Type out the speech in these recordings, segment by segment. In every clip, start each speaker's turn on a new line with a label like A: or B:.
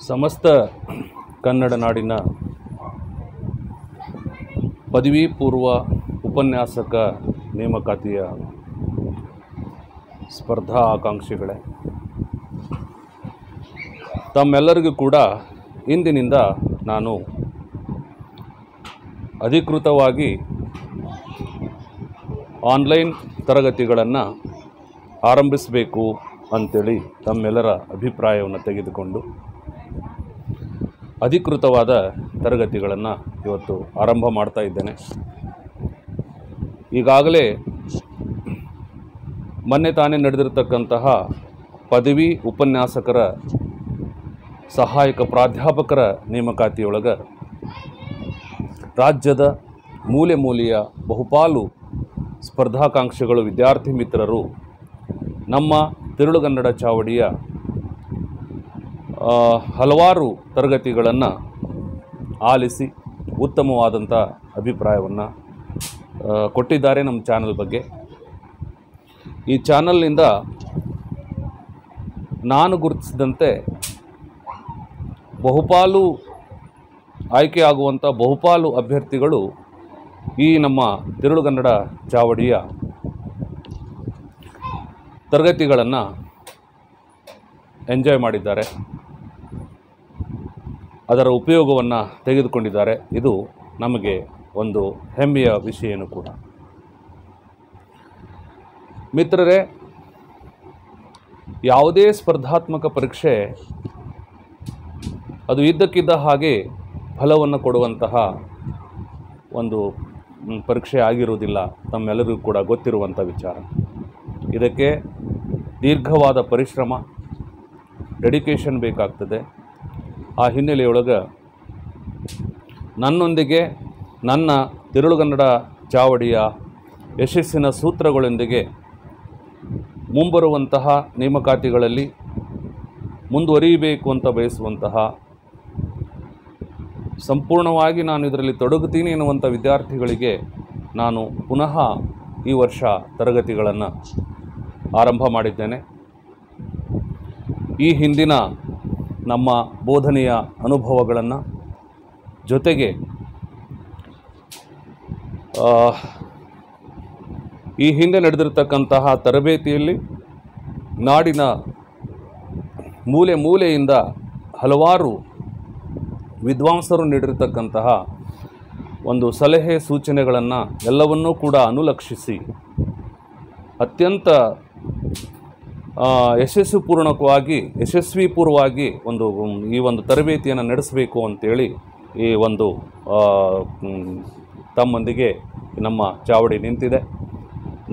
A: ಸಮಸ್ತ ಕನ್ನಡ ನಾಡಿನ ಪದವಿ ಪೂರ್ವ ಉಪನ್ಯಾಸಕ ನೇಮಕಾತಿಯ ಸ್ಪರ್ಧಾ ಆಕಾಂಕ್ಷಿಗಳೇ, ತಮ್ಮೆಲ್ಲರಿಗೂ ಕೂಡ ಇಂದಿನಿಂದ ನಾನು ಅಧಿಕೃತವಾಗಿ ಆನ್ಲೈನ್ ತರಗತಿಗಳನ್ನು ಆರಂಭಿಸಬೇಕು ಅಂಥೇಳಿ ತಮ್ಮೆಲ್ಲರ ಅಭಿಪ್ರಾಯವನ್ನು ತೆಗೆದುಕೊಂಡು ಅಧಿಕೃತವಾದ ತರಗತಿಗಳನ್ನು ಇವತ್ತು ಆರಂಭ ಮಾಡ್ತಾ ಇದ್ದೇನೆ. ಈಗಾಗಲೇ ಮೊನ್ನೆ ತಾನೇ ನಡೆದಿರತಕ್ಕಂತಹ ಪದವಿ ಉಪನ್ಯಾಸಕರ ಸಹಾಯಕ ಪ್ರಾಧ್ಯಾಪಕರ ನೇಮಕಾತಿಯೊಳಗೆ ರಾಜ್ಯದ ಮೂಲೆ ಮೂಲೆಯ ಬಹುಪಾಲು ಸ್ಪರ್ಧಾಕಾಂಕ್ಷಿಗಳು ವಿದ್ಯಾರ್ಥಿ ಮಿತ್ರರು ನಮ್ಮ ತಿರುಳುಗನ್ನಡ ಚಾವಡಿಯ ಹಲವಾರು ತರಗತಿಗಳನ್ನು ಆಲಿಸಿ ಉತ್ತಮವಾದಂಥ ಅಭಿಪ್ರಾಯವನ್ನು ಕೊಟ್ಟಿದ್ದಾರೆ ನಮ್ಮ ಚಾನಲ್ ಬಗ್ಗೆ. ಈ ಚಾನಲ್ನಿಂದ ನಾನು ಗುರುತಿಸಿದಂತೆ ಬಹುಪಾಲು ಆಯ್ಕೆಯಾಗುವಂಥ ಬಹುಪಾಲು ಅಭ್ಯರ್ಥಿಗಳು ಈ ನಮ್ಮ ತಿರುಳುಗನ್ನಡ ಚಾವಡಿಯ ತರಗತಿಗಳನ್ನು ಎಂಜಾಯ್ ಮಾಡಿದ್ದಾರೆ, ಅದರ ಉಪಯೋಗವನ್ನು ತೆಗೆದುಕೊಂಡಿದ್ದಾರೆ. ಇದು ನಮಗೆ ಒಂದು ಹೆಮ್ಮೆಯ ವಿಷಯನೂ ಕೂಡ. ಮಿತ್ರರೇ, ಯಾವುದೇ ಸ್ಪರ್ಧಾತ್ಮಕ ಪರೀಕ್ಷೆ ಅದು ಇದ್ದಕ್ಕಿದ್ದ ಹಾಗೆ ಫಲವನ್ನು ಕೊಡುವಂತಹ ಒಂದು ಪರೀಕ್ಷೆ ಆಗಿರುವುದಿಲ್ಲ, ತಮ್ಮೆಲ್ಲರಿಗೂ ಕೂಡ ಗೊತ್ತಿರುವಂಥ ವಿಚಾರ. ಇದಕ್ಕೆ ದೀರ್ಘವಾದ ಪರಿಶ್ರಮ, ಡೆಡಿಕೇಷನ್ ಬೇಕಾಗ್ತದೆ. ಆ ಹಿನ್ನೆಲೆಯೊಳಗೆ ನನ್ನೊಂದಿಗೆ ನನ್ನ ತಿರುಳುಗನ್ನಡ ಚಾವಡಿಯ ಯಶಸ್ಸಿನ ಸೂತ್ರಗಳೊಂದಿಗೆ ಮುಂಬರುವಂತಹ ನೇಮಕಾತಿಗಳಲ್ಲಿ ಮುಂದುವರಿಯಬೇಕು ಅಂತ ಬಯಸುವಂತಹ, ಸಂಪೂರ್ಣವಾಗಿ ನಾನು ಇದರಲ್ಲಿ ತೊಡಗುತ್ತೀನಿ ಎನ್ನುವಂಥ ವಿದ್ಯಾರ್ಥಿಗಳಿಗೆ ನಾನು ಪುನಃ ಈ ವರ್ಷ ತರಗತಿಗಳನ್ನು ಆರಂಭ ಮಾಡಿದ್ದೇನೆ. ಈ ಹಿಂದಿನ ನಮ್ಮ ಬೋಧನೆಯ ಅನುಭವಗಳನ್ನು ಜೊತೆಗೆ ಈ ಹಿಂದೆ ನಡೆದಿರತಕ್ಕಂತಹ ತರಬೇತಿಯಲ್ಲಿ ನಾಡಿನ ಮೂಲೆ ಮೂಲೆಯಿಂದ ಹಲವಾರು ವಿದ್ವಾಂಸರು ನೀಡಿರತಕ್ಕಂತಹ ಒಂದು ಸಲಹೆ ಸೂಚನೆಗಳನ್ನು ಎಲ್ಲವನ್ನೂ ಕೂಡ ಅನುಲಕ್ಷಿಸಿ ಅತ್ಯಂತ ಯಶಸ್ವಿಪೂರ್ವವಾಗಿ ಈ ಒಂದು ತರಬೇತಿಯನ್ನು ನಡೆಸಬೇಕು ಅಂತೇಳಿ ಈ ಒಂದು ತಮ್ಮೊಂದಿಗೆ ನಮ್ಮ ಚಾವಡಿ ನಿಂತಿದೆ.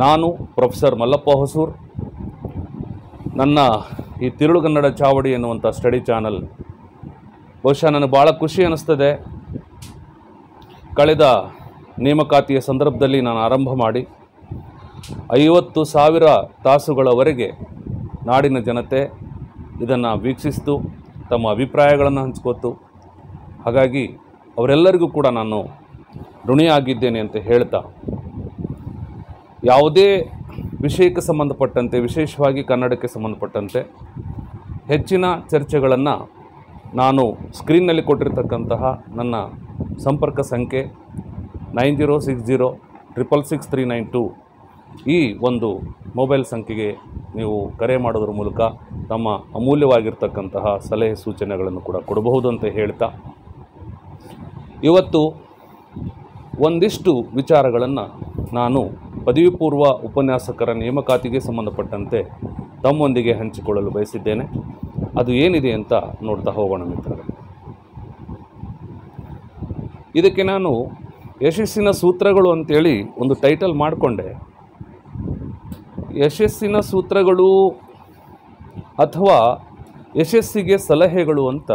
A: ನಾನು ಪ್ರೊಫೆಸರ್ ಮಲ್ಲಪ್ಪ ಹೊಸೂರ್, ನನ್ನ ಈ ತಿರುಳುಗನ್ನಡ ಚಾವಡಿ ಎನ್ನುವಂಥ ಸ್ಟಡಿ ಚಾನಲ್ ಬಹುಶಃ ನನಗೆ ಭಾಳ ಖುಷಿ ಅನ್ನಿಸ್ತದೆ. ಕಳೆದ ನೇಮಕಾತಿಯ ಸಂದರ್ಭದಲ್ಲಿ ನಾನು ಆರಂಭ ಮಾಡಿ 50,000 ತಾಸುಗಳವರೆಗೆ ನಾಡಿನ ಜನತೆ ಇದನ್ನು ವೀಕ್ಷಿಸಿತು, ತಮ್ಮ ಅಭಿಪ್ರಾಯಗಳನ್ನು ಹಂಚ್ಕೋತು. ಹಾಗಾಗಿ ಅವರೆಲ್ಲರಿಗೂ ಕೂಡ ನಾನು ಋಣಿಯಾಗಿದ್ದೇನೆ ಅಂತ ಹೇಳ್ತಾ, ಯಾವುದೇ ವಿಷಯಕ್ಕೆ ಸಂಬಂಧಪಟ್ಟಂತೆ, ವಿಶೇಷವಾಗಿ ಕನ್ನಡಕ್ಕೆ ಸಂಬಂಧಪಟ್ಟಂತೆ ಹೆಚ್ಚಿನ ಚರ್ಚೆಗಳನ್ನು ನಾನು ಸ್ಕ್ರೀನ್ನಲ್ಲಿ ಕೊಟ್ಟಿರ್ತಕ್ಕಂತಹ ನನ್ನ ಸಂಪರ್ಕ ಸಂಖ್ಯೆ 9060666392 ಈ ಒಂದು ಮೊಬೈಲ್ ಸಂಖ್ಯೆಗೆ ನೀವು ಕರೆ ಮಾಡೋದ್ರ ಮೂಲಕ ತಮ್ಮ ಅಮೂಲ್ಯವಾಗಿರ್ತಕ್ಕಂತಹ ಸಲಹೆ ಸೂಚನೆಗಳನ್ನು ಕೂಡ ಕೊಡಬಹುದು ಅಂತ ಹೇಳ್ತಾ, ಇವತ್ತು ಒಂದಿಷ್ಟು ವಿಚಾರಗಳನ್ನು ನಾನು ಪದವಿ ಪೂರ್ವ ಉಪನ್ಯಾಸಕರ ನೇಮಕಾತಿಗೆ ಸಂಬಂಧಪಟ್ಟಂತೆ ತಮ್ಮೊಂದಿಗೆ ಹಂಚಿಕೊಳ್ಳಲು ಬಯಸಿದ್ದೇನೆ. ಅದು ಏನಿದೆ ಅಂತ ನೋಡ್ತಾ ಹೋಗೋಣ ಮಿತ್ರರೇ. ಇದಕ್ಕೆ ನಾನು ಯಶಸ್ಸಿನ ಸೂತ್ರಗಳು ಅಂತೇಳಿ ಒಂದು ಟೈಟಲ್ ಮಾಡಿಕೊಂಡೆ. ಯಶಸ್ಸಿನ ಸೂತ್ರಗಳು ಅಥವಾ ಯಶಸ್ಸಿಗೆ ಸಲಹೆಗಳು ಅಂತ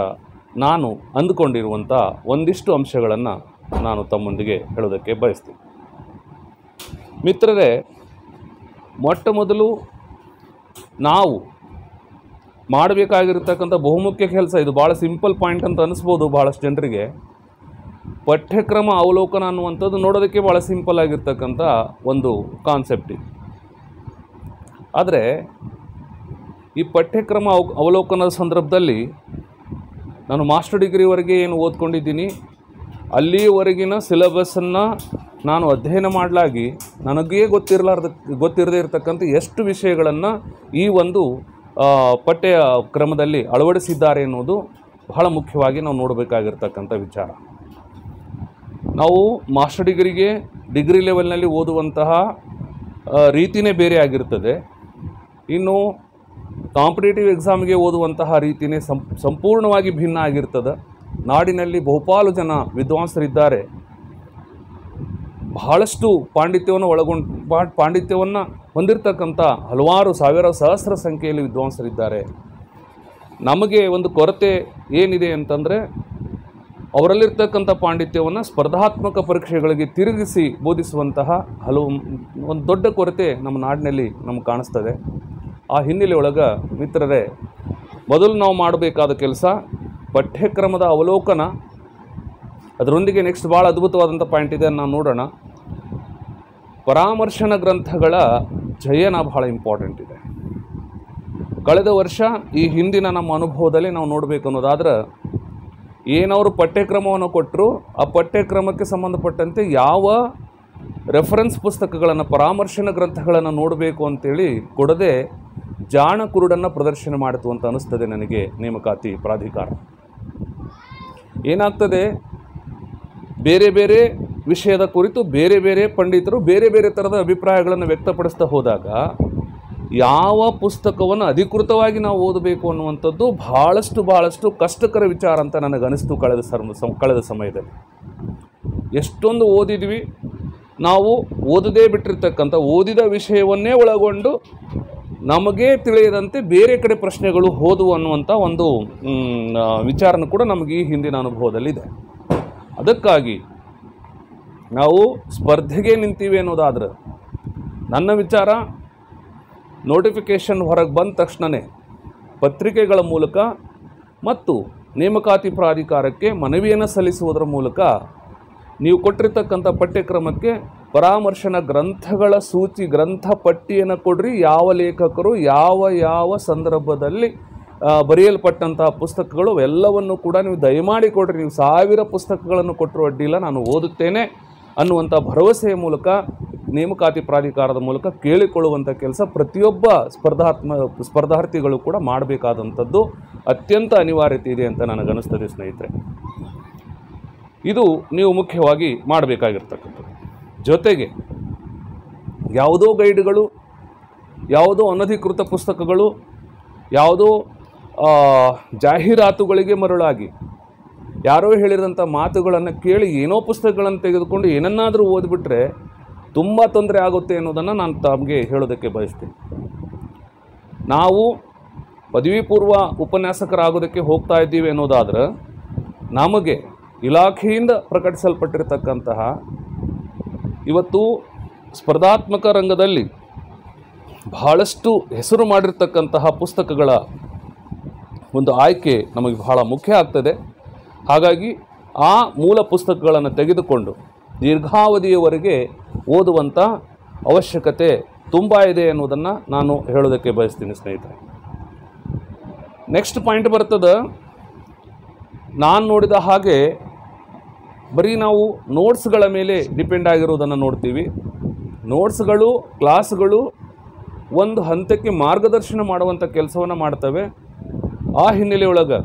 A: ನಾನು ಅಂದುಕೊಂಡಿರುವಂಥ ಒಂದಿಷ್ಟು ಅಂಶಗಳನ್ನು ನಾನು ತಮ್ಮೊಂದಿಗೆ ಹೇಳೋದಕ್ಕೆ ಬಯಸ್ತೀನಿ. ಮಿತ್ರರೇ, ಮೊಟ್ಟ ಮೊದಲು ನಾವು ಮಾಡಬೇಕಾಗಿರ್ತಕ್ಕಂಥ ಬಹುಮುಖ್ಯ ಕೆಲಸ, ಇದು ಭಾಳ ಸಿಂಪಲ್ ಪಾಯಿಂಟ್ ಅಂತ ಅನಿಸ್ಬೋದು ಭಾಳಷ್ಟು ಜನರಿಗೆ. ಪಠ್ಯಕ್ರಮ ಅವಲೋಕನ ಅನ್ನುವಂಥದ್ದು ನೋಡೋದಕ್ಕೆ ಭಾಳ ಸಿಂಪಲ್ ಆಗಿರ್ತಕ್ಕಂಥ ಒಂದು ಕಾನ್ಸೆಪ್ಟ್ ಇದು. ಆದರೆ ಈ ಪಠ್ಯಕ್ರಮ ಅವಲೋಕನದ ಸಂದರ್ಭದಲ್ಲಿ ನಾನು ಮಾಸ್ಟರ್ ಡಿಗ್ರಿವರೆಗೆ ಏನು ಓದ್ಕೊಂಡಿದ್ದೀನಿ ಅಲ್ಲಿಯವರೆಗಿನ ಸಿಲೆಬಸ್ಸನ್ನು ನಾನು ಅಧ್ಯಯನ ಮಾಡಲಾಗಿ ನನಗೇ ಗೊತ್ತಿರದೇ ಇರತಕ್ಕಂಥ ಎಷ್ಟು ವಿಷಯಗಳನ್ನು ಈ ಒಂದು ಪಠ್ಯ ಕ್ರಮದಲ್ಲಿ ಅಳವಡಿಸಿದ್ದಾರೆ ಎನ್ನುವುದು ಬಹಳ ಮುಖ್ಯವಾಗಿ ನಾವು ನೋಡಬೇಕಾಗಿರ್ತಕ್ಕಂಥ ವಿಚಾರ. ನಾವು ಮಾಸ್ಟರ್ ಡಿಗ್ರಿ ಲೆವೆಲ್ನಲ್ಲಿ ಓದುವಂತಹ ರೀತಿಯೇ ಬೇರೆ ಆಗಿರ್ತದೆ. ಇನ್ನು ಕಾಂಪಿಟೇಟಿವ್ ಎಕ್ಸಾಮ್ಗೆ ಓದುವಂತಹ ರೀತಿಯೇ ಸಂಪೂರ್ಣವಾಗಿ ಭಿನ್ನ ಆಗಿರ್ತದೆ. ನಾಡಿನಲ್ಲಿ ಬಹುಪಾಲು ಜನ ವಿದ್ವಾಂಸರಿದ್ದಾರೆ, ಬಹಳಷ್ಟು ಪಾಂಡಿತ್ಯವನ್ನು ಹೊಂದಿರತಕ್ಕಂಥ ಹಲವಾರು ಸಾವಿರ ಸಹಸ್ರ ಸಂಖ್ಯೆಯಲ್ಲಿ ವಿದ್ವಾಂಸರಿದ್ದಾರೆ. ನಮಗೆ ಒಂದು ಕೊರತೆ ಏನಿದೆ ಅಂತಂದರೆ ಅವರಲ್ಲಿರ್ತಕ್ಕಂಥ ಪಾಂಡಿತ್ಯವನ್ನು ಸ್ಪರ್ಧಾತ್ಮಕ ಪರೀಕ್ಷೆಗಳಿಗೆ ತಿರುಗಿಸಿ ಬೋಧಿಸುವಂತಹ ಒಂದು ದೊಡ್ಡ ಕೊರತೆ ನಮ್ಮ ನಾಡಿನಲ್ಲಿ ನಮಗೆ ಕಾಣಿಸ್ತದೆ. ಆ ಹಿನ್ನೆಲೆಯೊಳಗೆ ಮಿತ್ರರೇ, ಮೊದಲು ನಾವು ಮಾಡಬೇಕಾದ ಕೆಲಸ ಪಠ್ಯಕ್ರಮದ ಅವಲೋಕನ. ಅದರೊಂದಿಗೆ ನೆಕ್ಸ್ಟ್ ಭಾಳ ಅದ್ಭುತವಾದಂಥ ಪಾಯಿಂಟ್ ಇದೆ, ನಾವು ನೋಡೋಣ. ಪರಾಮರ್ಶನ ಗ್ರಂಥಗಳ ಚಯನ ಬಹಳ ಇಂಪಾರ್ಟೆಂಟ್ ಇದೆ. ಕಳೆದ ವರ್ಷ ಈ ಹಿಂದಿನ ನಮ್ಮ ಅನುಭವದಲ್ಲಿ ನಾವು ನೋಡಬೇಕು ಅನ್ನೋದಾದ್ರೆ, ಏನವರು ಪಠ್ಯಕ್ರಮವನ್ನು ಕೊಟ್ಟರು ಆ ಪಠ್ಯಕ್ರಮಕ್ಕೆ ಸಂಬಂಧಪಟ್ಟಂತೆ ಯಾವ ರೆಫರೆನ್ಸ್ ಪುಸ್ತಕಗಳನ್ನು, ಪರಾಮರ್ಶನ ಗ್ರಂಥಗಳನ್ನು ನೋಡಬೇಕು ಅಂತೇಳಿ ಕೊಡದೆ ಜಾಣ ಕುರುಡನ್ನು ಪ್ರದರ್ಶನ ಮಾಡಿತು ಅಂತ ಅನ್ನಿಸ್ತದೆ ನನಗೆ ನೇಮಕಾತಿ ಪ್ರಾಧಿಕಾರ. ಏನಾಗ್ತದೆ, ಬೇರೆ ಬೇರೆ ವಿಷಯದ ಕುರಿತು ಬೇರೆ ಬೇರೆ ಪಂಡಿತರು ಬೇರೆ ಬೇರೆ ಥರದ ಅಭಿಪ್ರಾಯಗಳನ್ನು ವ್ಯಕ್ತಪಡಿಸ್ತಾ ಹೋದಾಗ ಯಾವ ಪುಸ್ತಕವನ್ನು ಅಧಿಕೃತವಾಗಿ ನಾವು ಓದಬೇಕು ಅನ್ನುವಂಥದ್ದು ಭಾಳಷ್ಟು ಕಷ್ಟಕರ ವಿಚಾರ ಅಂತ ನನಗನ್ನಿಸ್ತು ಕಳೆದ ಸಮಯದಲ್ಲಿ. ಎಷ್ಟೊಂದು ಓದಿದ್ವಿ, ನಾವು ಓದದೇ ಬಿಟ್ಟಿರ್ತಕ್ಕಂಥ ಓದಿದ ವಿಷಯವನ್ನೇ ಒಳಗೊಂಡು ನಮಗೆ ತಿಳಿಯದಂತೆ ಬೇರೆ ಕಡೆ ಪ್ರಶ್ನೆಗಳು ಹೋದವು ಅನ್ನುವಂಥ ಒಂದು ವಿಚಾರನೂ ಕೂಡ ನಮಗೆ ಈ ಹಿಂದಿನ ಅನುಭವದಲ್ಲಿದೆ. ಅದಕ್ಕಾಗಿ ನಾವು ಸ್ಪರ್ಧೆಗೆ ನಿಂತೀವಿ ಅನ್ನೋದಾದ್ರೆ ನನ್ನ ವಿಚಾರ, ನೋಟಿಫಿಕೇಷನ್ ಹೊರಗೆ ಬಂದ ತಕ್ಷಣವೇ ಪತ್ರಿಕೆಗಳ ಮೂಲಕ ಮತ್ತು ನೇಮಕಾತಿ ಪ್ರಾಧಿಕಾರಕ್ಕೆ ಮನವಿಯನ್ನು ಸಲ್ಲಿಸುವುದರ ಮೂಲಕ ನೀವು ಕೊಟ್ಟಿರ್ತಕ್ಕಂಥ ಪಠ್ಯಕ್ರಮಕ್ಕೆ ಪರಾಮರ್ಶನ ಗ್ರಂಥಗಳ ಸೂಚಿ, ಗ್ರಂಥ ಪಟ್ಟಿಯನ್ನು ಕೊಡ್ರಿ. ಯಾವ ಲೇಖಕರು ಯಾವ ಸಂದರ್ಭದಲ್ಲಿ ಬರೆಯಲ್ಪಟ್ಟಂತಹ ಪುಸ್ತಕಗಳು ಎಲ್ಲವನ್ನು ಕೂಡ ನೀವು ದಯಮಾಡಿ ಕೊಡ್ರಿ. ನೀವು 1000 ಪುಸ್ತಕಗಳನ್ನು ಕೊಟ್ಟರು ಅಡ್ಡಿಲ್ಲ, ನಾನು ಓದುತ್ತೇನೆ ಅನ್ನುವಂಥ ಭರವಸೆಯ ಮೂಲಕ ನೇಮಕಾತಿ ಪ್ರಾಧಿಕಾರದ ಮೂಲಕ ಕೇಳಿಕೊಳ್ಳುವಂಥ ಕೆಲಸ ಪ್ರತಿಯೊಬ್ಬ ಸ್ಪರ್ಧಾರ್ಥಿಗಳು ಕೂಡ ಮಾಡಬೇಕಾದಂಥದ್ದು ಅತ್ಯಂತ ಅನಿವಾರ್ಯತೆ ಇದೆ ಅಂತ ನನಗನ್ನಿಸ್ತದೆ ಸ್ನೇಹಿತರೆ. ಇದು ನೀವು ಮುಖ್ಯವಾಗಿ ಮಾಡಬೇಕಾಗಿರ್ತಕ್ಕಂಥದ್ದು. ಜೊತೆಗೆ ಯಾವುದೋ ಗೈಡ್ಗಳು, ಯಾವುದೋ ಅನಧಿಕೃತ ಪುಸ್ತಕಗಳು, ಯಾವುದೋ ಜಾಹೀರಾತುಗಳಿಗೆ ಮರಳಾಗಿ ಯಾರೋ ಹೇಳಿದಂಥ ಮಾತುಗಳನ್ನು ಕೇಳಿ ಏನೋ ಪುಸ್ತಕಗಳನ್ನು ತೆಗೆದುಕೊಂಡು ಏನನ್ನಾದರೂ ಓದಿಬಿಟ್ರೆ ತುಂಬ ತೊಂದರೆ ಆಗುತ್ತೆ ಅನ್ನೋದನ್ನು ನಾನು ತಮಗೆ ಹೇಳೋದಕ್ಕೆ ಬಯಸ್ತೀನಿ. ನಾವು ಪದವಿ ಪೂರ್ವ ಉಪನ್ಯಾಸಕರಾಗೋದಕ್ಕೆ ಹೋಗ್ತಾ ಇದ್ದೀವಿ ಅನ್ನೋದಾದ್ರೆ ನಮಗೆ ಇಲಾಖೆಯಿಂದ ಪ್ರಕಟಿಸಲ್ಪಟ್ಟಿರತಕ್ಕಂತಹ ಇವತ್ತು ಸ್ಪರ್ಧಾತ್ಮಕ ರಂಗದಲ್ಲಿ ಬಹಳಷ್ಟು ಹೆಸರು ಮಾಡಿರ್ತಕ್ಕಂತಹ ಪುಸ್ತಕಗಳ ಒಂದು ಆಯ್ಕೆ ನಮಗೆ ಬಹಳ ಮುಖ್ಯ ಆಗ್ತದೆ. ಹಾಗಾಗಿ ಆ ಮೂಲ ಪುಸ್ತಕಗಳನ್ನು ತೆಗೆದುಕೊಂಡು ದೀರ್ಘಾವಧಿಯವರೆಗೆ ಓದುವಂಥ ಅವಶ್ಯಕತೆ ತುಂಬ ಇದೆ ಅನ್ನೋದನ್ನು ನಾನು ಹೇಳೋದಕ್ಕೆ ಬಯಸ್ತೀನಿ ಸ್ನೇಹಿತರೆ. ನೆಕ್ಸ್ಟ್ ಪಾಯಿಂಟ್ ಬರ್ತದೆ, ನಾನು ನೋಡಿದ ಹಾಗೆ ಬರೀ ನಾವು ನೋಟ್ಸ್ಗಳ ಮೇಲೆ ಡಿಪೆಂಡ್ ಆಗಿರೋದನ್ನು ನೋಡ್ತೀವಿ. ನೋಟ್ಸ್ಗಳು, ಕ್ಲಾಸ್ಗಳು ಒಂದು ಹಂತಕ್ಕೆ ಮಾರ್ಗದರ್ಶನ ಮಾಡುವಂಥ ಕೆಲಸವನ್ನು ಮಾಡ್ತವೆ. ಆ ಹಿನ್ನೆಲೆಯೊಳಗೆ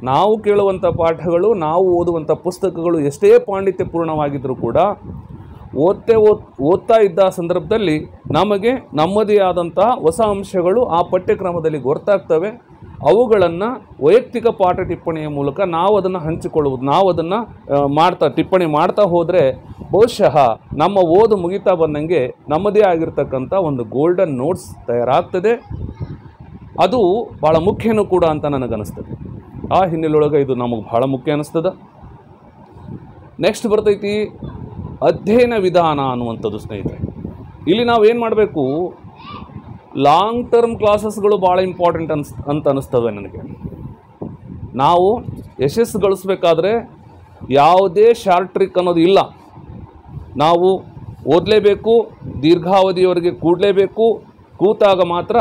A: ನಾವು ಕೇಳುವಂಥ ಪಾಠಗಳು, ನಾವು ಓದುವಂಥ ಪುಸ್ತಕಗಳು ಎಷ್ಟೇ ಪಾಂಡಿತ್ಯಪೂರ್ಣವಾಗಿದ್ದರೂ ಕೂಡ ಓದ್ತಾ ಇದ್ದ ಸಂದರ್ಭದಲ್ಲಿ ನಮಗೆ ನಮ್ಮದೇ ಆದಂಥ ಹೊಸ ಅಂಶಗಳು ಆ ಪಠ್ಯಕ್ರಮದಲ್ಲಿ ಗೊತ್ತಾಗ್ತವೆ. ಅವುಗಳನ್ನು ವೈಯಕ್ತಿಕ ಪಾಠ ಟಿಪ್ಪಣಿಯ ಮೂಲಕ ನಾವು ಅದನ್ನು ಹಂಚಿಕೊಳ್ಳುವುದು, ನಾವು ಅದನ್ನು ಟಿಪ್ಪಣಿ ಮಾಡ್ತಾ ಹೋದರೆ ಬಹುಶಃ ನಮ್ಮ ಓದು ಮುಗಿತಾ ಬಂದಂಗೆ ನಮ್ಮದೇ ಆಗಿರ್ತಕ್ಕಂಥ ಒಂದು ಗೋಲ್ಡನ್ ನೋಟ್ಸ್ ತಯಾರಾಗ್ತದೆ. ಅದು ಭಾಳ ಮುಖ್ಯನೂ ಕೂಡ ಅಂತ ನನಗನ್ನಿಸ್ತದೆ. ಆ ಹಿನ್ನೆಲೆಯೊಳಗೆ ಇದು ನಮಗೆ ಭಾಳ ಮುಖ್ಯ ಅನ್ನಿಸ್ತದೆ. ನೆಕ್ಸ್ಟ್ ಬರ್ತೈತಿ ಅಧ್ಯಯನ ವಿಧಾನ ಅನ್ನುವಂಥದ್ದು ಸ್ನೇಹಿತರೆ. ಇಲ್ಲಿ ನಾವೇನು ಮಾಡಬೇಕು, ಲಾಂಗ್ ಟರ್ಮ್ ಕ್ಲಾಸಸ್ಗಳು ಭಾಳ ಇಂಪಾರ್ಟೆಂಟ್ ಅಂತ ಅನ್ನಿಸ್ತವೆ ನನಗೆ. ನಾವು ಯಶಸ್ಸು ಗಳಿಸ್ಬೇಕಾದ್ರೆ ಯಾವುದೇ ಶಾರ್ಟ್ ಟ್ರಿಕ್ ಅನ್ನೋದು ಇಲ್ಲ. ನಾವು ಓದಲೇಬೇಕು, ದೀರ್ಘಾವಧಿಯವರೆಗೆ ಕೂಡಲೇಬೇಕು. ಕೂತಾಗ ಮಾತ್ರ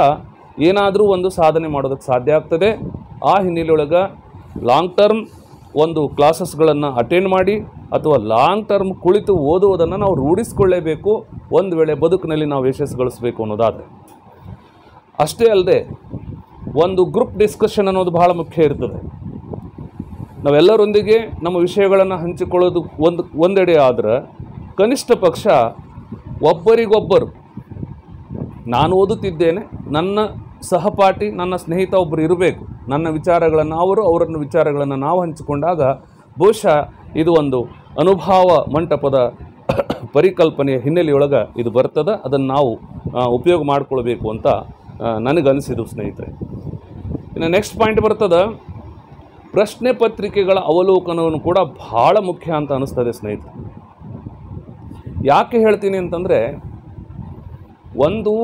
A: ಏನಾದರೂ ಒಂದು ಸಾಧನೆ ಮಾಡೋದಕ್ಕೆ ಸಾಧ್ಯ ಆಗ್ತದೆ. ಆ ಹಿನ್ನೆಲೆಯೊಳಗೆ ಲಾಂಗ್ ಟರ್ಮ್ ಒಂದು ಕ್ಲಾಸಸ್ಗಳನ್ನು ಅಟೆಂಡ್ ಮಾಡಿ ಅಥವಾ ಲಾಂಗ್ ಟರ್ಮ್ ಕುಳಿತು ಓದುವುದನ್ನು ನಾವು ರೂಢಿಸಿಕೊಳ್ಳೇಬೇಕು, ಒಂದು ವೇಳೆ ಬದುಕಿನಲ್ಲಿ ನಾವು ಯಶಸ್ಸುಗಳಿಸಬೇಕು ಅನ್ನೋದಾದರೆ. ಅಷ್ಟೇ ಅಲ್ಲದೆ ಒಂದು ಗ್ರೂಪ್ ಡಿಸ್ಕಷನ್ ಅನ್ನೋದು ಭಾಳ ಮುಖ್ಯ ಇರ್ತದೆ. ನಾವೆಲ್ಲರೊಂದಿಗೆ ನಮ್ಮ ವಿಷಯಗಳನ್ನು ಹಂಚಿಕೊಳ್ಳೋದು ಒಂದೆಡೆ ಆದ್ರೆ ಕನಿಷ್ಠ ಪಕ್ಷ ಒಬ್ಬರಿಗೊಬ್ಬರು, ನಾನು ಓದುತ್ತಿದ್ದೇನೆ, ನನ್ನ ಸಹಪಾಠಿ, ನನ್ನ ಸ್ನೇಹಿತ ಒಬ್ಬರು ಇರಬೇಕು, ನನ್ನ ವಿಚಾರಗಳನ್ನು ಅವರನ್ನು ವಿಚಾರಗಳನ್ನು ನಾವು ಹಂಚಿಕೊಂಡಾಗ ಬಹುಶಃ ಇದು ಒಂದು ಅನುಭವ ಮಂಟಪದ ಪರಿಕಲ್ಪನೆಯ ಹಿನ್ನೆಲೆಯೊಳಗೆ ಇದು ಬರ್ತದೆ. ಅದನ್ನು ನಾವು ಉಪಯೋಗ ಮಾಡಿಕೊಳ್ಬೇಕು ಅಂತ ನನಗನ್ನಿಸಿದ್ದು ಸ್ನೇಹಿತರೆ. ಇನ್ನು ನೆಕ್ಸ್ಟ್ ಪಾಯಿಂಟ್ ಬರ್ತದೆ, ಪ್ರಶ್ನೆ ಪತ್ರಿಕೆಗಳ ಅವಲೋಕನವನ್ನು ಕೂಡ ಭಾಳ ಮುಖ್ಯ ಅಂತ ಅನ್ನಿಸ್ತದೆ ಸ್ನೇಹಿತರೆ. ಯಾಕೆ ಹೇಳ್ತೀನಿ ಅಂತಂದರೆ, ಒಂದು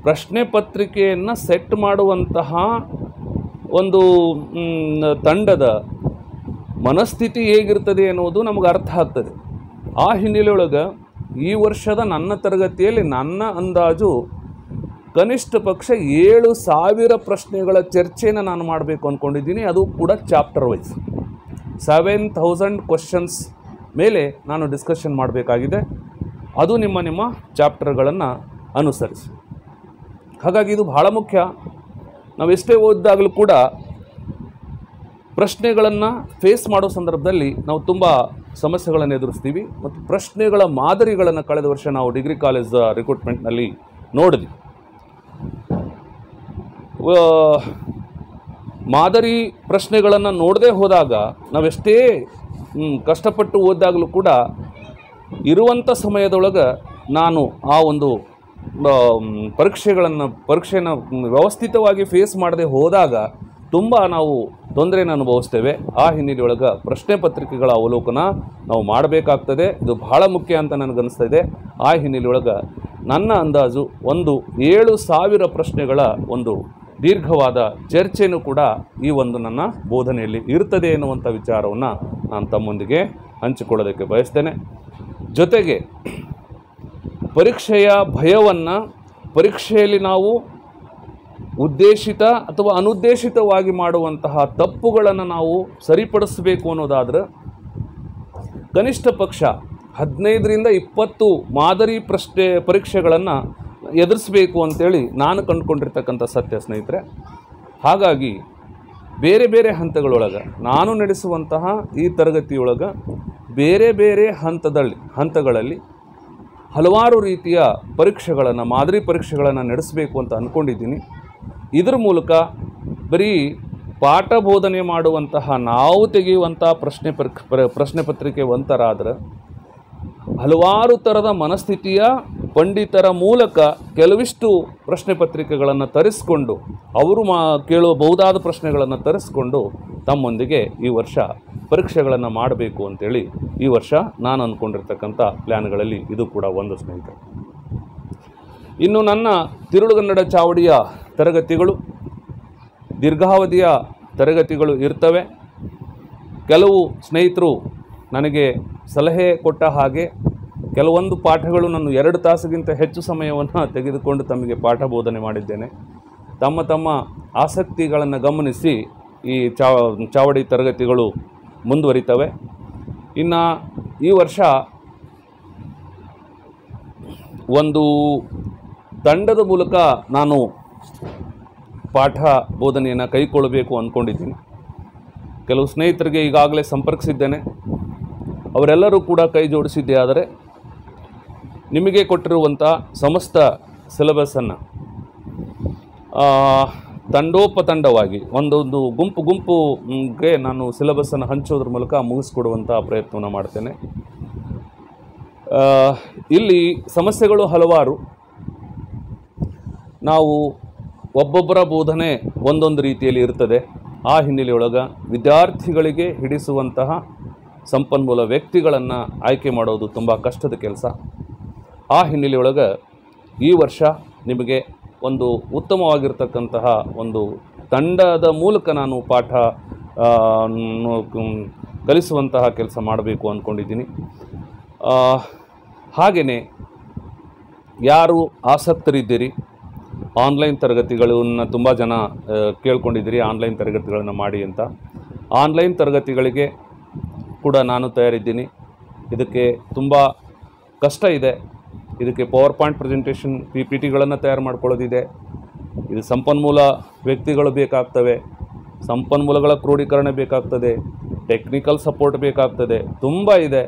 A: ಪ್ರಶ್ನೆ ಪತ್ರಿಕೆಯನ್ನು ಸೆಟ್ ಮಾಡುವಂತಹ ಒಂದು ತಂಡದ ಮನಸ್ಥಿತಿ ಹೇಗಿರ್ತದೆ ಅನ್ನೋದು ನಮಗೆ ಅರ್ಥ ಆಗ್ತದೆ. ಆ ಹಿನ್ನೆಲೆಯೊಳಗೆ ಈ ವರ್ಷದ ನನ್ನ ತರಗತಿಯಲ್ಲಿ ನನ್ನ ಅಂದಾಜು ಕನಿಷ್ಠ ಪಕ್ಷ 7,000 ಪ್ರಶ್ನೆಗಳ ಚರ್ಚೆಯನ್ನು ನಾನು ಮಾಡಬೇಕು ಅಂದ್ಕೊಂಡಿದ್ದೀನಿ. ಅದು ಕೂಡ ಚಾಪ್ಟರ್ ವೈಸ್ 7,000 ಕ್ವಶನ್ಸ್ ಮೇಲೆ ನಾನು ಡಿಸ್ಕಷನ್ ಮಾಡಬೇಕಾಗಿದೆ. ಅದು ನಿಮ್ಮ ಚಾಪ್ಟರ್ಗಳನ್ನು ಅನುಸರಿಸಿ. ಹಾಗಾಗಿ ಇದು ಬಹಳ ಮುಖ್ಯ. ನಾವು ಎಷ್ಟೇ ಓದಿದಾಗಲೂ ಕೂಡ ಪ್ರಶ್ನೆಗಳನ್ನು ಫೇಸ್ ಮಾಡೋ ಸಂದರ್ಭದಲ್ಲಿ ನಾವು ತುಂಬ ಸಮಸ್ಯೆಗಳನ್ನು ಎದುರಿಸ್ತೀವಿ. ಮತ್ತು ಪ್ರಶ್ನೆಗಳ ಮಾದರಿಗಳನ್ನು ಕಳೆದ ವರ್ಷ ನಾವು ಡಿಗ್ರಿ ಕಾಲೇಜ್ ರಿಕ್ರೂಟ್ಮೆಂಟ್ನಲ್ಲಿ ನೋಡಿದ್ವಿ. ಮಾದರಿ ಪ್ರಶ್ನೆಗಳನ್ನು ನೋಡದೇ ಹೋದಾಗ ನಾವೆಷ್ಟೇ ಕಷ್ಟಪಟ್ಟು ಓದಿದಾಗಲೂ ಕೂಡ ಇರುವಂಥ ಸಮಯದೊಳಗೆ ನಾನು ಆ ಒಂದು ಪರೀಕ್ಷೆಯನ್ನು ವ್ಯವಸ್ಥಿತವಾಗಿ ಫೇಸ್ ಮಾಡದೆ ಹೋದಾಗ ತುಂಬ ನಾವು ತೊಂದರೆಯನ್ನು ಅನುಭವಿಸ್ತೇವೆ. ಆ ಹಿನ್ನೆಲೆಯೊಳಗೆ ಪ್ರಶ್ನೆ ಪತ್ರಿಕೆಗಳ ಅವಲೋಕನ ನಾವು ಮಾಡಬೇಕಾಗ್ತದೆ. ಇದು ಬಹಳ ಮುಖ್ಯ ಅಂತ ನನಗನ್ನಿಸ್ತಾ ಇದೆ. ಆ ಹಿನ್ನೆಲೆಯೊಳಗೆ ನನ್ನ ಅಂದಾಜು ಒಂದು 7,000 ಪ್ರಶ್ನೆಗಳ ಒಂದು ದೀರ್ಘವಾದ ಚರ್ಚೆಯೂ ಕೂಡ ಈ ಒಂದು ನನ್ನ ಬೋಧನೆಯಲ್ಲಿ ಇರ್ತದೆ ಎನ್ನುವಂಥ ವಿಚಾರವನ್ನು ನಾನು ತಮ್ಮೊಂದಿಗೆ ಹಂಚಿಕೊಳ್ಳೋದಕ್ಕೆ ಬಯಸ್ತೇನೆ. ಜೊತೆಗೆ ಪರೀಕ್ಷೆಯ ಭಯವನ್ನು, ಪರೀಕ್ಷೆಯಲ್ಲಿ ನಾವು ಉದ್ದೇಶಿತ ಅಥವಾ ಅನುದ್ದೇಶಿತವಾಗಿ ಮಾಡುವಂತಹ ತಪ್ಪುಗಳನ್ನು ನಾವು ಸರಿಪಡಿಸಬೇಕು ಅನ್ನೋದಾದ್ರೆ ಕನಿಷ್ಠ ಪಕ್ಷ 15ರಿಂದ 20 ಮಾದರಿ ಪರೀಕ್ಷೆಗಳನ್ನು ಎದುರಿಸಬೇಕು ಅಂತೇಳಿ ನಾನು ಕಂಡುಕೊಂಡಿರ್ತಕ್ಕಂಥ ಸತ್ಯ ಸ್ನೇಹಿತರೆ. ಹಾಗಾಗಿ ಬೇರೆ ಬೇರೆ ಹಂತಗಳೊಳಗೆ ನಾನು ನಡೆಸುವಂತಹ ಈ ತರಗತಿಯೊಳಗೆ ಬೇರೆ ಬೇರೆ ಹಂತಗಳಲ್ಲಿ ಹಲವಾರು ರೀತಿಯ ಪರೀಕ್ಷೆಗಳನ್ನು, ಮಾದರಿ ಪರೀಕ್ಷೆಗಳನ್ನು ನಡೆಸಬೇಕು ಅಂತ ಅಂದ್ಕೊಂಡಿದ್ದೀನಿ. ಇದರ ಮೂಲಕ ಬರೀ ಪಾಠ ಬೋಧನೆ ಮಾಡುವಂತಹ ನಾವು ತೆಗೆಯುವಂಥ ಪ್ರಶ್ನೆ ಪತ್ರಿಕೆ ಒಂಥರಾದ್ರೆ ಹಲವಾರು ಥರದ ಮನಸ್ಥಿತಿಯ ಪಂಡಿತರ ಮೂಲಕ ಕೆಲವಿಷ್ಟು ಪ್ರಶ್ನೆ ಪತ್ರಿಕೆಗಳನ್ನು ತರಿಸಿಕೊಂಡು ಅವರು ಕೇಳಬಹುದಾದ ಪ್ರಶ್ನೆಗಳನ್ನು ತರಿಸ್ಕೊಂಡು ತಮ್ಮೊಂದಿಗೆ ಈ ವರ್ಷ ಪರೀಕ್ಷೆಗಳನ್ನು ಮಾಡಬೇಕು ಅಂತೇಳಿ ಈ ವರ್ಷ ನಾನು ಅಂದ್ಕೊಂಡಿರ್ತಕ್ಕಂಥ ಪ್ಲ್ಯಾನ್ಗಳಲ್ಲಿ ಇದು ಕೂಡ ಒಂದು ಸ್ನೇಹಿತರೆ. ಇನ್ನು ನನ್ನ ತಿರುಳುಗನ್ನಡ ಚಾವಡಿಯ ತರಗತಿಗಳು ದೀರ್ಘಾವಧಿಯ ತರಗತಿಗಳು ಇರ್ತವೆ. ಕೆಲವು ಸ್ನೇಹಿತರು ನನಗೆ ಸಲಹೆ ಕೊಟ್ಟ ಹಾಗೆ ಕೆಲವೊಂದು ಪಾಠಗಳು ನಾನು 2 ತಾಸಿಗಿಂತ ಹೆಚ್ಚು ಸಮಯವನ್ನು ತೆಗೆದುಕೊಂಡು ತಮಗೆ ಪಾಠ ಬೋಧನೆ ಮಾಡಿದ್ದೇನೆ. ತಮ್ಮ ಆಸಕ್ತಿಗಳನ್ನು ಗಮನಿಸಿ ಈ ಚಾವಡಿ ತರಗತಿಗಳು ಮುಂದುವರಿತವೆ. ಇನ್ನು ಈ ವರ್ಷ ಒಂದು ತಂಡದ ಮೂಲಕ ನಾನು ಪಾಠ ಬೋಧನೆಯನ್ನು ಕೈಗೊಳ್ಳಬೇಕು ಅಂದ್ಕೊಂಡಿದ್ದೀನಿ. ಕೆಲವು ಸ್ನೇಹಿತರಿಗೆ ಈಗಾಗಲೇ ಸಂಪರ್ಕಿಸಿದ್ದೇನೆ. ಅವರೆಲ್ಲರೂ ಕೂಡ ಕೈ ಜೋಡಿಸಿದ್ದೇ ಆದರೆ ನಿಮಗೆ ಕೊಟ್ಟಿರುವಂಥ ಸಮಸ್ತ ಸಿಲೆಬಸ್ಸನ್ನು ತಂಡೋಪತಂಡವಾಗಿ ಒಂದೊಂದು ಗುಂಪುಗೆ ನಾನು ಸಿಲೆಬಸ್ಸನ್ನು ಹಂಚೋದ್ರ ಮೂಲಕ ಮುಗಿಸ್ಕೊಡುವಂಥ ಪ್ರಯತ್ನವನ್ನು ಮಾಡ್ತೇನೆ. ಇಲ್ಲಿ ಸಮಸ್ಯೆಗಳು ಹಲವಾರು. ನಾವು ಒಬ್ಬೊಬ್ಬರ ಬೋಧನೆ ಒಂದೊಂದು ರೀತಿಯಲ್ಲಿ ಇರ್ತದೆ. ಆ ಹಿನ್ನೆಲೆಯೊಳಗೆ ವಿದ್ಯಾರ್ಥಿಗಳಿಗೆ ಹಿಡಿಸುವಂತಹ ಸಂಪನ್ಮೂಲ ವ್ಯಕ್ತಿಗಳನ್ನು ಆಯ್ಕೆ ಮಾಡೋದು ತುಂಬ ಕಷ್ಟದ ಕೆಲಸ. ಆ ಹಿನ್ನೆಲೆಯೊಳಗೆ ಈ ವರ್ಷ ನಿಮಗೆ ಒಂದು ಉತ್ತಮವಾಗಿರ್ತಕ್ಕಂತಹ ಒಂದು ತಂಡದ ಮೂಲಕ ನಾನು ಪಾಠ ಕಲಿಸುವಂತಹ ಕೆಲಸ ಮಾಡಬೇಕು ಅಂದ್ಕೊಂಡಿದ್ದೀನಿ. ಹಾಗೆಯೇ ಯಾರು ಆಸಕ್ತರಿದ್ದೀರಿ ಆನ್ಲೈನ್ ತರಗತಿಗಳನ್ನು ತುಂಬ ಜನ ಕೇಳ್ಕೊಂಡಿದ್ದೀರಿ, ಆನ್ಲೈನ್ ತರಗತಿಗಳನ್ನು ಮಾಡಿ ಅಂತ. ಆನ್ಲೈನ್ ತರಗತಿಗಳಿಗೆ ಕೂಡ ನಾನು ತಯಾರಿದ್ದೀನಿ. ಇದಕ್ಕೆ ತುಂಬ ಕಷ್ಟ ಇದೆ. ಇದಕ್ಕೆ ಪವರ್ ಪಾಯಿಂಟ್ ಪ್ರೆಸೆಂಟೇಷನ್ PPTಗಳನ್ನು ತಯಾರು ಮಾಡ್ಕೊಳ್ಳೋದಿದೆ. ಇದು ಸಂಪನ್ಮೂಲ ವ್ಯಕ್ತಿಗಳು ಬೇಕಾಗ್ತವೆ, ಸಂಪನ್ಮೂಲಗಳ ಕ್ರೋಢೀಕರಣ ಬೇಕಾಗ್ತದೆ, ಟೆಕ್ನಿಕಲ್ ಸಪೋರ್ಟ್ ಬೇಕಾಗ್ತದೆ, ತುಂಬ ಇದೆ.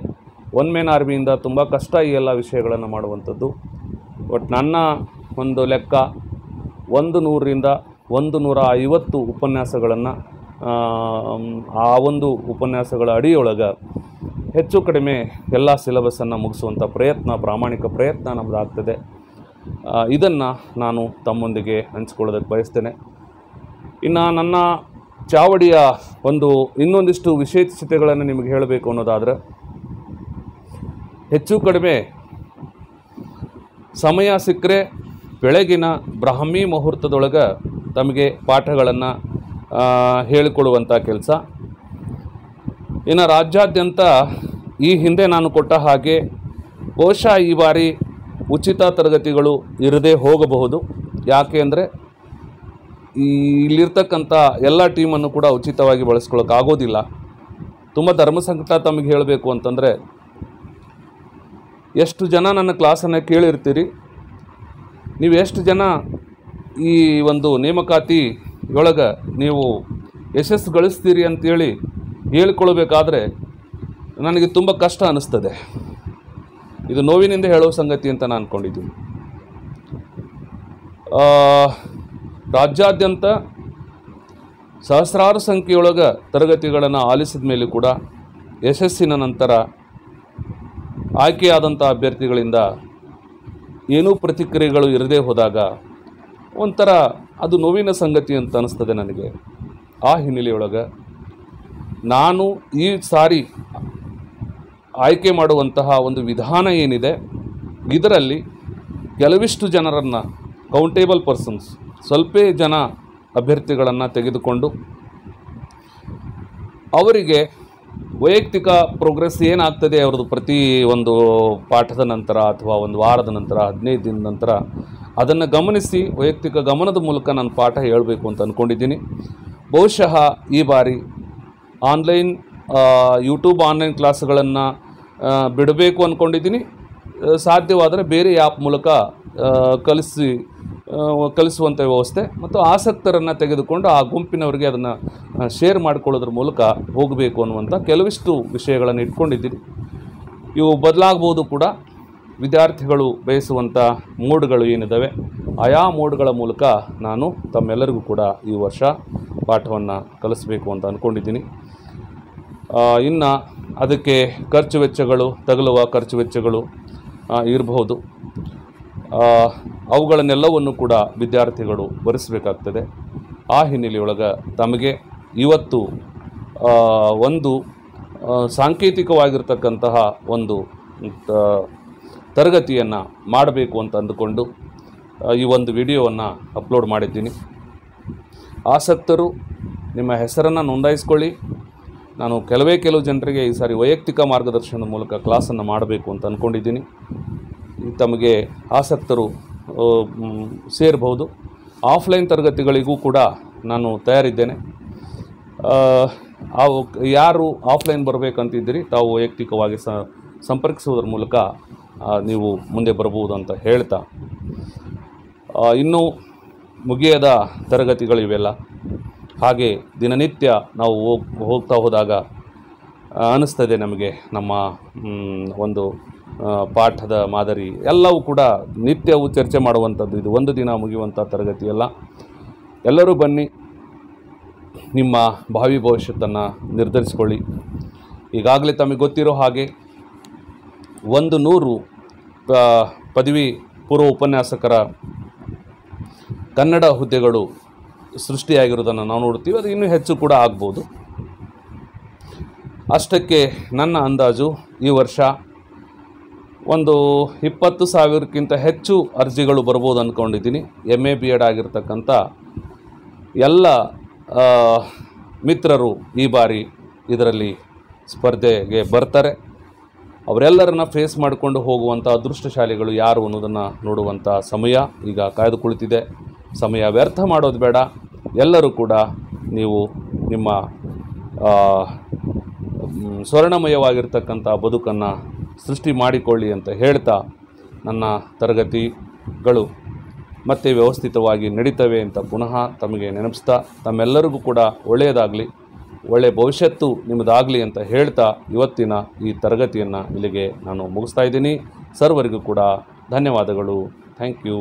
A: ಒನ್ ಮ್ಯಾನ್ ಆರ್ಮಿಯಿಂದ ತುಂಬ ಕಷ್ಟ ಈ ಎಲ್ಲ ವಿಷಯಗಳನ್ನು ಮಾಡುವಂಥದ್ದು. ಬಟ್ ನನ್ನ ಒಂದು ಲೆಕ್ಕ 100ರಿಂದ 150 ಉಪನ್ಯಾಸಗಳನ್ನು ಆ ಒಂದು ಉಪನ್ಯಾಸಗಳ ಅಡಿಯೊಳಗೆ ಹೆಚ್ಚು ಕಡಿಮೆ ಎಲ್ಲ ಸಿಲೆಬಸ್ಸನ್ನು ಮುಗಿಸುವಂಥ ಪ್ರಯತ್ನ, ಪ್ರಾಮಾಣಿಕ ಪ್ರಯತ್ನ ನಮ್ಮದಾಗ್ತದೆ. ಇದನ್ನು ನಾನು ತಮ್ಮೊಂದಿಗೆ ಹಂಚಿಕೊಳ್ಳೋದಕ್ಕೆ ಬಯಸ್ತೇನೆ. ಇನ್ನು ನನ್ನ ಚಾವಡಿಯ ಇನ್ನೊಂದಿಷ್ಟು ವಿಶೇಷತೆಗಳನ್ನು ನಿಮಗೆ ಹೇಳಬೇಕು ಅನ್ನೋದಾದರೆ, ಹೆಚ್ಚು ಕಡಿಮೆ ಸಮಯ ಸಿಕ್ಕರೆ ಬೆಳಗಿನ ಬ್ರಾಹ್ಮಿ ಮುಹೂರ್ತದೊಳಗೆ ತಮಗೆ ಪಾಠಗಳನ್ನು ಹೇಳಿಕೊಡುವಂಥ ಕೆಲಸ. ಇನ್ನು ರಾಜ್ಯಾದ್ಯಂತ ಈ ಹಿಂದೆ ನಾನು ಕೊಟ್ಟ ಹಾಗೆ ಬಹುಶಃ ಈ ಬಾರಿ ಉಚಿತ ತರಗತಿಗಳು ಇರದೇ ಹೋಗಬಹುದು. ಯಾಕೆ ಅಂದರೆ ಇಲ್ಲಿರ್ತಕ್ಕಂಥ ಎಲ್ಲ ಟೀಮನ್ನು ಕೂಡ ಉಚಿತವಾಗಿ ಬಳಸ್ಕೊಳ್ಳೋಕ್ಕಾಗೋದಿಲ್ಲ. ತುಂಬ ಧರ್ಮಸಂಕಟ ತಮಗೆ ಹೇಳಬೇಕು ಅಂತಂದರೆ, ಎಷ್ಟು ಜನ ನನ್ನ ಕ್ಲಾಸನ್ನು ಕೇಳಿರ್ತೀರಿ, ನೀವು ಎಷ್ಟು ಜನ ಈ ಒಂದು ನೇಮಕಾತಿಯೊಳಗೆ ನೀವು ಯಶಸ್ಸು ಗಳಿಸ್ತೀರಿ ಅಂತೇಳಿ ಹೇಳ್ಕೊಳ್ಬೇಕಾದ್ರೆ ನನಗೆ ತುಂಬ ಕಷ್ಟ ಅನ್ನಿಸ್ತದೆ. ಇದು ನೋವಿನಿಂದ ಹೇಳೋ ಸಂಗತಿ ಅಂತ ನಾನು ಅಂದ್ಕೊಂಡಿದ್ದೀನಿ. ರಾಜ್ಯಾದ್ಯಂತ ಸಹಸ್ರಾರು ಸಂಖ್ಯೆಯೊಳಗೆ ತರಗತಿಗಳನ್ನು ಆಲಿಸಿದ ಮೇಲೂ ಕೂಡ ಯಶಸ್ಸಿನ ನಂತರ ಆಯ್ಕೆಯಾದಂಥ ಅಭ್ಯರ್ಥಿಗಳಿಂದ ಏನೂ ಪ್ರತಿಕ್ರಿಯೆಗಳು ಇರದೇ ಹೋದಾಗ ಒಂಥರ ಅದು ನೋವಿನ ಸಂಗತಿ ಅಂತ ಅನ್ನಿಸ್ತದೆ ನನಗೆ. ಆ ಹಿನ್ನೆಲೆಯೊಳಗೆ ನಾನು ಈ ಸಾರಿ ಆಯ್ಕೆ ಮಾಡುವಂತಹ ಒಂದು ವಿಧಾನ ಏನಿದೆ, ಇದರಲ್ಲಿ ಕೆಲವಿಷ್ಟು ಜನರನ್ನು, ಕೌಂಟೇಬಲ್ ಪರ್ಸನ್ಸ್, ಸ್ವಲ್ಪ ಜನ ಅಭ್ಯರ್ಥಿಗಳನ್ನು ತೆಗೆದುಕೊಂಡು ಅವರಿಗೆ ವೈಯಕ್ತಿಕ ಪ್ರೋಗ್ರೆಸ್ ಏನಾಗ್ತದೆ ಅವ್ರದ್ದು ಪ್ರತಿ ಒಂದು ಪಾಠದ ನಂತರ ಅಥವಾ ಒಂದು ವಾರದ ನಂತರ 15 ದಿನದ ನಂತರ ಅದನ್ನು ಗಮನಿಸಿ ವೈಯಕ್ತಿಕ ಗಮನದ ಮೂಲಕ ನಾನು ಪಾಠ ಹೇಳಬೇಕು ಅಂತ ಅಂದ್ಕೊಂಡಿದ್ದೀನಿ. ಬಹುಶಃ ಈ ಬಾರಿ ಆನ್ಲೈನ್ ಯೂಟ್ಯೂಬ್ ಆನ್ಲೈನ್ ಕ್ಲಾಸ್ಗಳನ್ನು ಬಿಡಬೇಕು ಅಂದ್ಕೊಂಡಿದ್ದೀನಿ. ಸಾಧ್ಯವಾದರೆ ಬೇರೆ ಆ್ಯಪ್ ಮೂಲಕ ಕಲಿಸುವಂಥ ವ್ಯವಸ್ಥೆ ಮತ್ತು ಆಸಕ್ತರನ್ನು ತೆಗೆದುಕೊಂಡು ಆ ಗುಂಪಿನವರಿಗೆ ಅದನ್ನು ಶೇರ್ ಮಾಡಿಕೊಳ್ಳೋದ್ರ ಮೂಲಕ ಹೋಗಬೇಕು ಅನ್ನುವಂಥ ಕೆಲವಿಷ್ಟು ವಿಷಯಗಳನ್ನು ಇಟ್ಕೊಂಡಿದ್ದೀನಿ. ಇವು ಬದಲಾಗ್ಬೋದು ಕೂಡ. ವಿದ್ಯಾರ್ಥಿಗಳು ಬಯಸುವಂಥ ಮೋಡ್ಗಳು ಏನಿದ್ದಾವೆ ಆಯಾ ಮೋಡ್ಗಳ ಮೂಲಕ ನಾನು ತಮ್ಮೆಲ್ಲರಿಗೂ ಕೂಡ ಈ ವರ್ಷ ಪಾಠವನ್ನು ಕಲಿಸಬೇಕು ಅಂತ ಅಂದ್ಕೊಂಡಿದ್ದೀನಿ. ಇನ್ನು ಅದಕ್ಕೆ ಖರ್ಚು ವೆಚ್ಚಗಳು, ತಗಲುವ ಖರ್ಚು ವೆಚ್ಚಗಳು ಇರಬಹುದು. ಅವುಗಳನ್ನೆಲ್ಲವನ್ನು ಕೂಡ ವಿದ್ಯಾರ್ಥಿಗಳು ಭರಿಸಬೇಕಾಗ್ತದೆ. ಆ ಹಿನ್ನೆಲೆಯೊಳಗೆ ತಮಗೆ ಇವತ್ತು ಒಂದು ಸಾಂಕೇತಿಕವಾಗಿರ್ತಕ್ಕಂತಹ ಒಂದು ತರಗತಿಯನ್ನು ಮಾಡಬೇಕು ಅಂತ ಅಂದುಕೊಂಡು ಈ ಒಂದು ವಿಡಿಯೋವನ್ನು ಅಪ್ಲೋಡ್ ಮಾಡಿದ್ದೀನಿ. ಆಸಕ್ತರು ನಿಮ್ಮ ಹೆಸರನ್ನು ನೋಂದಾಯಿಸ್ಕೊಳ್ಳಿ. ನಾನು ಕೆಲವು ಜನರಿಗೆ ಈ ಸಾರಿ ವೈಯಕ್ತಿಕ ಮಾರ್ಗದರ್ಶನದ ಮೂಲಕ ಕ್ಲಾಸನ್ನು ಮಾಡಬೇಕು ಅಂತ ಅಂದ್ಕೊಂಡಿದ್ದೀನಿ. ತಮಗೆ ಆಸಕ್ತರು ಸೇರಬಹುದು. ಆಫ್ಲೈನ್ ತರಗತಿಗಳಿಗೂ ಕೂಡ ನಾನು ತಯಾರಿದ್ದೇನೆ. ಯಾರು ಆಫ್ಲೈನ್ ಬರಬೇಕಂತಿದ್ದೀರಿ ತಾವು ವೈಯಕ್ತಿಕವಾಗಿ ಸಂಪರ್ಕಿಸುವುದರ ಮೂಲಕ ನೀವು ಮುಂದೆ ಬರಬಹುದು ಅಂತ ಹೇಳ್ತಾ, ಇನ್ನೂ ಮುಗಿಯದ ತರಗತಿಗಳಿವೆಲ್ಲ. ಹಾಗೆ ದಿನನಿತ್ಯ ನಾವು ಹೋಗ್ತಾ ಹೋದಾಗ ಅನ್ನಿಸ್ತದೆ ನಮಗೆ ನಮ್ಮ ಒಂದು ಪಾಠದ ಮಾದರಿ ಎಲ್ಲವೂ ಕೂಡ ನಿತ್ಯವೂ ಚರ್ಚೆ ಮಾಡುವಂಥದ್ದು. ಇದು ಒಂದು ದಿನ ಮುಗಿಯುವಂಥ ತರಗತಿಯಲ್ಲ. ಎಲ್ಲರೂ ಬನ್ನಿ, ನಿಮ್ಮ ಭಾವಿ ಭವಿಷ್ಯತ್ತನ್ನು ನಿರ್ಧರಿಸಿಕೊಳ್ಳಿ. ಈಗಾಗಲೇ ತಮಗೆ ಗೊತ್ತಿರೋ ಹಾಗೆ 100 ಪದವಿ ಪೂರ್ವ ಉಪನ್ಯಾಸಕರ ಕನ್ನಡ ಹುದ್ದೆಗಳು ಸೃಷ್ಟಿಯಾಗಿರೋದನ್ನು ನಾವು ನೋಡ್ತೀವಿ. ಅದು ಇನ್ನೂ ಹೆಚ್ಚು ಕೂಡ ಆಗ್ಬೋದು. ಅಷ್ಟಕ್ಕೆ ನನ್ನ ಅಂದಾಜು ಈ ವರ್ಷ ಒಂದು 20,000ಕ್ಕಿಂತ ಹೆಚ್ಚು ಅರ್ಜಿಗಳು ಬರ್ಬೋದು ಅಂದ್ಕೊಂಡಿದ್ದೀನಿ. MA BEd ಆಗಿರ್ತಕ್ಕಂಥ ಎಲ್ಲ ಮಿತ್ರರು ಈ ಬಾರಿ ಇದರಲ್ಲಿ ಸ್ಪರ್ಧೆಗೆ ಬರ್ತಾರೆ. ಅವರೆಲ್ಲರನ್ನ ಫೇಸ್ ಮಾಡಿಕೊಂಡು ಹೋಗುವಂಥ ಅದೃಷ್ಟಶಾಲಿಗಳು ಯಾರು ಅನ್ನೋದನ್ನು ನೋಡುವಂಥ ಸಮಯ ಈಗ ಕಾಯ್ದು ಕುಳಿತಿದೆ. ಸಮಯ ವ್ಯರ್ಥ ಮಾಡೋದು ಬೇಡ. ಎಲ್ಲರೂ ಕೂಡ ನೀವು ನಿಮ್ಮ ಸ್ವರ್ಣಮಯವಾಗಿರ್ತಕ್ಕಂಥ ಬದುಕನ್ನು ಸೃಷ್ಟಿ ಮಾಡಿಕೊಳ್ಳಿ ಅಂತ ಹೇಳ್ತಾ ನನ್ನ ತರಗತಿಗಳು ಮತ್ತೆ ವ್ಯವಸ್ಥಿತವಾಗಿ ನಡೀತವೆ ಅಂತ ಪುನಃ ತಮಗೆ ನೆನಪಿಸ್ತಾ ತಮ್ಮೆಲ್ಲರಿಗೂ ಕೂಡ ಒಳ್ಳೆಯದಾಗಲಿ, ಒಳ್ಳೆಯ ಭವಿಷ್ಯತ್ತು ನಿಮ್ಮದಾಗಲಿ ಅಂತ ಹೇಳ್ತಾ ಇವತ್ತಿನ ಈ ತರಗತಿಯನ್ನು ಇಲ್ಲಿಗೆ ನಾನು ಮುಗಿಸ್ತಾ ಇದ್ದೀನಿ. ಸರ್ವರಿಗೂ ಕೂಡ ಧನ್ಯವಾದಗಳು. Thank you.